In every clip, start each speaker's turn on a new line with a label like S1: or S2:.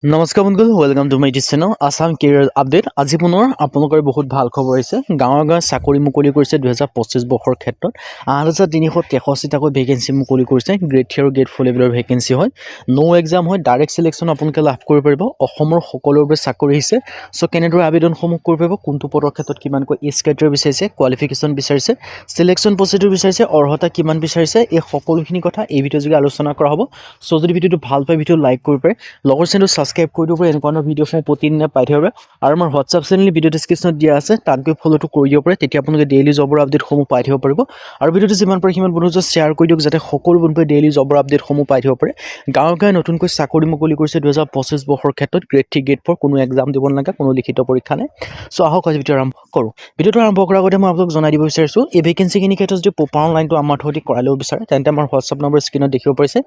S1: নমস্কাৰ বন্ধু, welcome to my channel Assam career update. আজি পুনৰ আপোনালোকৰ বহুত ভাল খবৰ আহিছে। গাঁৱে গাঁৱে চাকৰি মুকলি কৰিছে 2025 বৰ্ষৰ ক্ষেত্ৰত 8,363টাকৈ ভেকেঞ্চি মুকলি কৰিছে। গ্ৰেড 3 আৰু গ্ৰেড 4 লেভেলৰ ভেকেঞ্চি হয়, ন' এক্সাম হয়, ডাইৰেক্ট চিলেকশ্যন আপোনালোকে লাভ কৰিব পাৰিব। অসমৰ সকলোৰে বাবে চাকৰি আহিছে। চ' কেনেদৰে আবেদনসমূহ কৰিব পাৰিব, কোনটো পদৰ ক্ষেত্ৰত কিমানকৈ এজ ক্ৰাইটেৰিয়া বিচাৰিছে, কোৱালিফিকেশ্যন বিচাৰিছে, চিলেকশ্যন প্ৰচিডিউৰ বিচাৰিছে, অৰ্হতা কিমান বিচাৰিছে, এই সকলোখিনি কথা এই ভিডিঅ' যোগে আলোচনা কৰা হ'ব। চ' যদি ভিডিঅ'টো ভাল পায় ভিডিঅ' লাইক কৰিব পাৰে, লগৰ চেনেলটো ছাবস্ক্ৰাইব কৰি দিব পাৰে। এনেকুৱা ধৰণৰ ভিডিঅ'সমূহ প্ৰতিদিনে পাই থাকিব পাৰে। আৰু আমাৰ হোৱাটছআপ চেনেল ভিডিঅ' ডিছক্ৰিপশ্যনত দিয়া আছে, তাত গৈ ফ'ল'টো কৰি দিব পাৰে। তেতিয়া আপোনালোকে ডেইলি জবৰ আপডেটসমূহ পাই থাকিব পাৰিব। আৰু ভিডিঅ'টো যিমান পাৰে সিমান বন্ধুৰ লগত শ্বেয়াৰ কৰি দিয়ক, যাতে সকলো বন্ধুৱে ডেইলি জবৰ আপডেটসমূহ পাই থাকিব পাৰে। গাঁৱে গাঁৱে নতুনকৈ চাকৰি মুকলি কৰিছে 2025 বৰ্ষৰ ক্ষেত্ৰত গ্ৰেড 3 গ্ৰেড 4, কোনো এক্সাম দিব নালাগে, কোনো লিখিত পৰীক্ষা নাই। চ' আহক আজি ভিডিঅ' আৰম্ভ কৰোঁ। ভিডিঅ'টো আৰম্ভ কৰাৰ আগতে মই আপোনালোক জনাই দিব বিচাৰিছোঁ, এই ভেকেঞ্চিখিনিৰ ক্ষেত্ৰত যদি প্ৰপাৰ অনলাইনটো আমাৰ সৈতে কৰাই ল'ব বিচাৰে, তেন্তে আমাৰ হোৱাটছআপ নম্বৰ স্ক্ৰীণত দেখিব পাৰিছে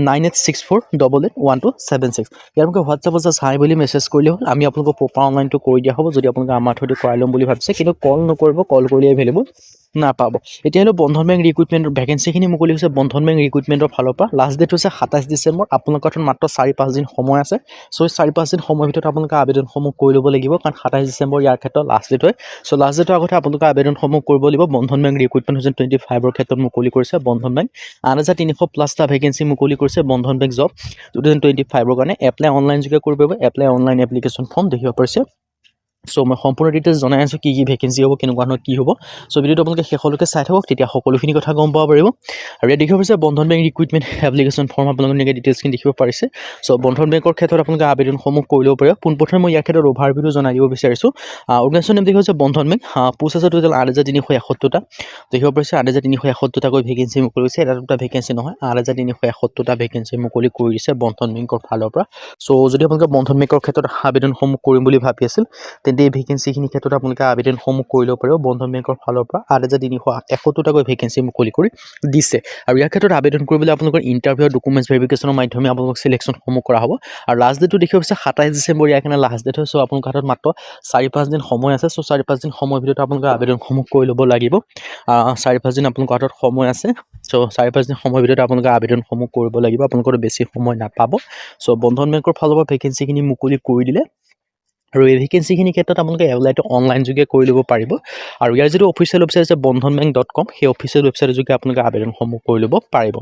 S1: 9864881276। ইয়াৰ মোক হোৱাটছআপত জাষ্ট হাই বুলি মেছেজ কৰিলে হ'ল, আমি আপোনালোকক প্ৰপাৰ অনলাইনটো কৰি দিয়া হ'ব। যদি আপোনালোকে আমাৰ থ্ৰুদি কৰাই ল'ম বুলি ভাবিছে, কিন্তু কল নকৰিব, কল কৰিলে এভেইলেবল নাপাব। এতিয়া হ'লে বন্ধন বেংক ৰিক্ৰুইটমেণ্টৰ ভেকেঞ্চিখিনি মুকলি হৈছে বন্ধন বেংক ৰিক্ৰুইটমেণ্টৰ ফালৰ পৰা। লাষ্ট ডেট হৈছে 27 ডিচেম্বৰ। আপোনালোকৰ হাতত মাত্ৰ 4-5 দিন সময় আছে। চ' 4-5 দিন সময়ৰ ভিতৰত আপোনালোকে আবেদনসমূহ কৰি ল'ব লাগিব, কাৰণ 27 ডিচেম্বৰ ইয়াৰ ক্ষেত্ৰত লাষ্ট ডেট হয়। চ' লাষ্ট ডেটৰ আগতে আপোনালোকে আবেদনসমূহ কৰিব লাগিব। বন্ধন বেংক ৰিক্ৰুইটমেণ্ট 2025ৰ ক্ষেত্ৰত মুকলি কৰিছে বন্ধন বেংক। 8,300+ ভেকেঞ্চি মুকলি কৰিছে বন্ধন বেংক জব 2025ৰ কাৰণে। এপ্লাই অনলাইন যোগে কৰিব পাৰিব। এপ্লাই অনলাইন এপ্লিকেশ্যন ফৰ্ম দেখিব পাৰিছে। চ' মই সম্পূৰ্ণ ডিটেইলছ জনাই আছোঁ, কি ভেকেঞ্চি হ'ব, কেনেকুৱা ধৰণৰ কি হ'ব। চ' ভিডিঅ'টো আপোনালোকে শেষলৈকে চাই থাকক, তেতিয়া সকলোখিনি কথা গম পাব পাৰিব। আৰু ইয়াত দেখিব পাৰিছে বন্ধন বেংক ৰিক্ৰুইটমেণ্ট এপ্লিকেশ্যন ফৰ্ম, আপোনালোকে এনেকৈ ডিটেইলছখিনি দেখিব পাৰিছে। চ' বন্ধন বেংকৰ ক্ষেত্ৰত আপোনালোকে আবেদনসমূহ কৰি ল'ব পাৰিব। পোনপ্ৰথমে মই ইয়াৰ ক্ষেত্ৰত অভাৰভিউ জনাই দিব বিচাৰিছোঁ। অৰ্গেনাইজেশ্যন নেম দেখিব হৈছে বন্ধন বেংক। পোষ্ট আছে টোটেল 8,371টা। দেখিব পাৰিছে 8,371টাকৈ ভেকেঞ্চি মুকলি কৰিছে। এটা দুটা ভেকেঞ্চি নহয়, 8,371টা ভেকেঞ্চি মুকলি কৰি দিছে বন্ধন বেংকৰ ফালৰ পৰা। চ' যদি আপোনালোকে বন্ধন বেংকৰ ক্ষেত্ৰত আবেদনসমূহ কৰিম বুলি ভাবি আছিল, তেন্তে এই ভেকেঞ্চিখিনিৰ ক্ষেত্ৰত আপোনালোকে আবেদনসমূহ কৰি ল'ব পাৰিব। বন্ধন বেংকৰ ফালৰ পৰা 8,371টাকৈ ভেকেঞ্চি মুকলি কৰি দিছে। আৰু ইয়াৰ ক্ষেত্ৰত আবেদন কৰিবলৈ আপোনালোকৰ ইণ্টাৰভিউ ডকুমেণ্টছ ভেৰিফিকেশ্যনৰ মাধ্যমে আপোনালোক চিলেকশ্যনসমূহ কৰা হ'ব। আৰু লাষ্ট ডেটটো দেখিব পাৰিছে 27 ডিচেম্বৰ, ইয়াৰ কাৰণে লাষ্ট ডেট হয়। চ' আপোনালোকৰ হাতত মাত্ৰ 4-5 দিন সময় আছে। চ' 4-5 দিন সময়ৰ ভিতৰত আপোনালোকে আবেদনসমূহ কৰি ল'ব লাগিব। 4-5 দিন আপোনালোকৰ হাতত সময় আছে। চ' 4-5 দিন সময়ৰ ভিতৰত আপোনালোকে আবেদনসমূহ কৰিব লাগিব, আপোনালোকৰ বেছি সময় নাপাব। চ' বন্ধন বেংকৰ ফালৰ পৰা ভেকেঞ্চিখিনি মুকলি কৰি দিলে। আৰু এই ভেকেঞ্চিখিনিৰ ক্ষেত্ৰত আপোনালোকে এপ্লাইটো অনলাইন যোগে কৰি ল'ব পাৰিব। আৰু ইয়াৰ যিটো অফিচিয়েল ৱেবছাইট আছে bandhanbank.com, সেই অফিচিয়েল ৱেবছাইটৰ যোগে আপোনালোকে আবেদনসমূহ কৰি ল'ব পাৰিব।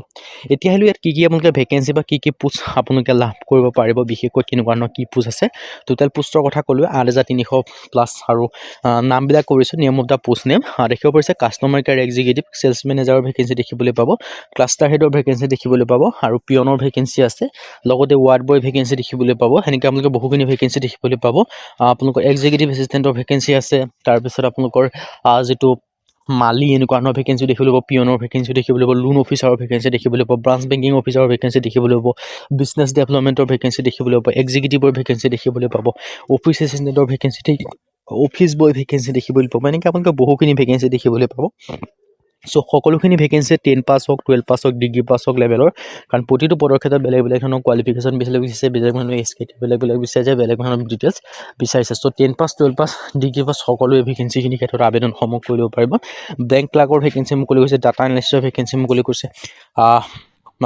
S1: এতিয়া আহিলোঁ ইয়াত কি আপোনালোকে ভেকেঞ্চি বা কি পোষ্ট আপোনালোকে লাভ কৰিব পাৰিব, বিশেষকৈ কেনেকুৱা ধৰণৰ কি পোষ্ট আছে। টোটেল পোষ্টৰ কথা ক'লোঁ 8,300+ আৰু নামবিলাক কৰিছোঁ। Name of the post name দেখিব পাৰিছে কাষ্টমাৰ কেয়াৰ এক্সিকিউটিভ, চেলছ মেনেজাৰৰ ভেকেঞ্চি দেখিবলৈ পাব, ক্লাষ্টাৰ হেডৰ ভেকেঞ্চি দেখিবলৈ পাব, আৰু পিয়নৰ ভেকেঞ্চি আছে, লগতে ৱাৰ্ড বয় ভেকেঞ্চি দেখিবলৈ পাব। সেনেকৈ আপোনালোকে বহুখিনি ভেকেঞ্চি দেখিবলৈ পাব। আপোনালোকৰ এক্সিকিউটিভ এছিষ্টেণ্টৰ ভেকেঞ্চি আছে। তাৰপিছত আপোনালোকৰ যিটো মালি এনেকুৱা ধৰণৰ ভেকেঞ্চি দেখিবলৈ পাব, পিয়নৰ ভেকেঞ্চি দেখিবলৈ পাব, লোন অফিচাৰৰ ভেকেঞ্চি দেখিবলৈ পাব, ব্ৰাঞ্চ বেংকিং অফিচাৰৰ ভেকেঞ্চি দেখিবলৈ পাব, বিজনেছ ডেভেলপমেণ্টৰ ভেকেঞ্চি দেখিবলৈ পাব, এক্সিকিউটিভৰ ভেকেঞ্চি দেখিবলৈ পাব, office এছিষ্টেণ্টৰ vacancy, office boy vacancy দেখিবলৈ পাব। এনেকৈ আপোনালোকে বহুখিনি ভেকেঞ্চি দেখিবলৈ পাব। চ' সকলোখিনি ভেকেঞ্চি 10 পাছ হওক, 12 পাছ হওক, ডিগ্ৰী পাছ হওক লেভেলৰ, কাৰণ প্ৰতিটো পদৰ ক্ষেত্ৰত বেলেগ বেলেগ ধৰণৰ কোৱালিফিকেশ্যন বেলেগ বিচাৰিছে, বেলেগ ধৰণৰ স্কিল বেলেগ বেলেগ বিচাৰিছে, বেলেগ ধৰণৰ ডিটেইলছ বিচাৰিছে। চ' 10 পাছ, 12 পাছ, ডিগ্ৰী পাছ সকলোৱে ভেকেঞ্চিখিনিৰ ক্ষেত্ৰত আবেদনসমূহ কৰি ল'ব পাৰিব। বেংক ক্লাৰ্কৰ ভেকেঞ্চি মুকলি কৰিছে, ডাটা এনালিষ্টৰ ভেকেঞ্চি মুকলি কৰিছে,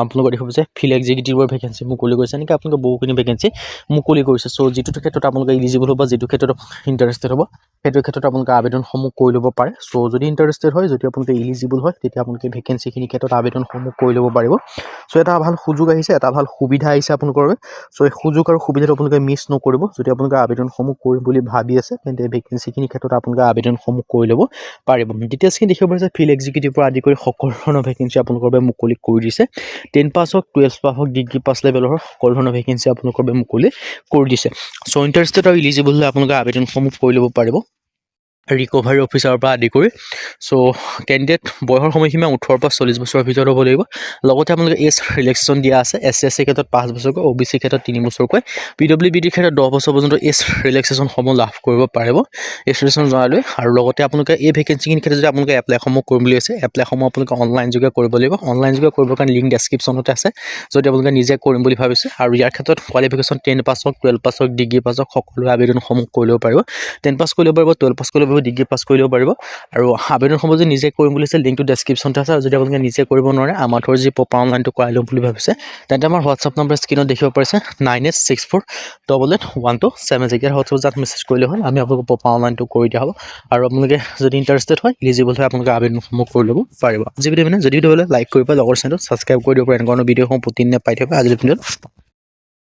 S1: আপোনালোকে দেখিব যে ফিল্ড এক্সিকিউটিভৰ ভেকেঞ্চি মুকলি কৰিছে। এনেকৈ আপোনালোকে বহুখিনি ভেকেঞ্চি মুকলি কৰিছে। চ' যিটো ক্ষেত্ৰত আপোনালোকে ইলিজিবল হ'ব বা যিটো ক্ষেত্ৰত ইণ্টাৰেষ্টেড হ'ব, সেইটো ক্ষেত্ৰত আপোনালোকে আবেদনসমূহ কৰি ল'ব পাৰে। চ' যদি ইণ্টাৰেষ্টেড হয়, যদি আপোনালোকে ইলিজিবল হয়, তেতিয়া আপোনালোকে ভেকেঞ্চিখিনিৰ ক্ষেত্ৰত আবেদনসমূহ কৰি ল'ব পাৰিব। চ' এটা ভাল সুযোগ আহিছে, এটা ভাল সুবিধা আহিছে আপোনালোকৰ বাবে। চ' এই সুযোগ আৰু সুবিধাটো আপোনালোকে মিছ নকৰিব। যদি আপোনালোকে আবেদনসমূহ কৰিম বুলি ভাবি আছে, তেন্তে ভেকেঞ্চিখিনিৰ ক্ষেত্ৰত আপোনালোকে আবেদনসমূহ কৰি ল'ব পাৰিব। ডিটেইলছখিনি দেখিব পাৰিছে, ফিল্ড এক্সিকিউটিভৰ আদি কৰি সকলো ধৰণৰ ভেকেঞ্চি আপোনালোকৰ বাবে মুকলি কৰি দিছে। 10 পাছ হওক, 12 পাছ হওক, ডিগ্ৰী পাছ লেভেলৰ সকলো ধৰণৰ ভেকেঞ্চি আপোনালোকৰ বাবে মুকলি কৰি দিছে। চ' ইণ্টাৰেষ্টেড আৰু ইলিজিবল হ'লে আপোনালোকে আবেদনসমূহ কৰি ল'ব পাৰিব। ৰিকভাৰী অফিচাৰৰ পৰা আদি কৰি। চ' কেণ্ডিডেট বয়সৰ সময়সীমা 18 পৰা 40 বছৰৰ ভিতৰত হ'ব লাগিব। লগতে আপোনালোকে এজ ৰিলেক্সেশ্যন দিয়া আছে। SC SC ক্ষেত্ৰত 5 বছৰকৈ, OBC ক্ষেত্ৰত 3 বছৰকৈ, PWBDৰ ক্ষেত্ৰত 10 বছৰ পৰ্যন্ত এজ ৰিলেক্সেশ্যনসমূহ লাভ কৰিব পাৰিব। এজ ৰিলেক্সেশ্যন জনাই লৈ। আৰু লগতে আপোনালোকে এই ভেকেঞ্চিখিনিৰ ক্ষেত্ৰত যদি আপোনালোকে এপ্লাইসমূহ কৰিম বুলি আছে, এপ্লাইসমূহ আপোনালোকে অনলাইন যোগে কৰিব লাগিব। অনলাইন যোগে কৰিবৰ কাৰণে লিংক ডেছক্ৰিপশ্যনতে আছে, যদি আপোনালোকে নিজে কৰিম বুলি ভাবিছে। আৰু ইয়াৰ ক্ষেত্ৰত কোৱালিফিকেশ্যন 10 পাছ হওক, 12 পাছ হওক, ডিগ্ৰী পাছ হওক, সকলোৱে আবেদনসমূহ কৰি ল'ব পাৰিব। 10 পাছ কৰি ল'ব পাৰিব, 12 পাছ কৰি ল'ব পাৰিব, ডিগ্ৰী পাছ কৰি ল'ব পাৰিব আৰু আবেদন সময় যদি নিজে কৰিম বুলি কৈছে লিংকটো ডেছক্ৰিপশ্যনতে আছে আৰু যদি আপোনালোকে নিজে কৰিব নোৱাৰে আমাৰ থ্ৰু যি প্ৰপাৰ অনলাইনটো কৰাই ল'ম বুলি ভাবিছে তেন্তে আমাৰ হোৱাটছআপ নম্বৰ স্ক্ৰীনত দেখিব পাৰিছে 9864881276 ইয়াৰ হোৱাটছআপ যাত মেছেজ কৰিলে হ'ল আমি আপোনালোকক প্ৰপাৰ অনলাইনটো কৰি দিয়া হ'ব আৰু আপোনালোকে যদি ইণ্টাৰেষ্টেড হয় ইলিজিবল হয় আপোনালোকে আবেদনসমূহ কৰি ল'ব পাৰিব আজি ভিডিঅ' যদি ভিডিঅ' হ'লে লাইক কৰিব লগৰ চেনেলটো ছাবস্ক্ৰাইব কৰি দিব পাৰে এনেকুৱা ভিডিঅ'সমূহ প্ৰতিদিনে পাই থাকিব আজিৰ ভিডিঅ'ত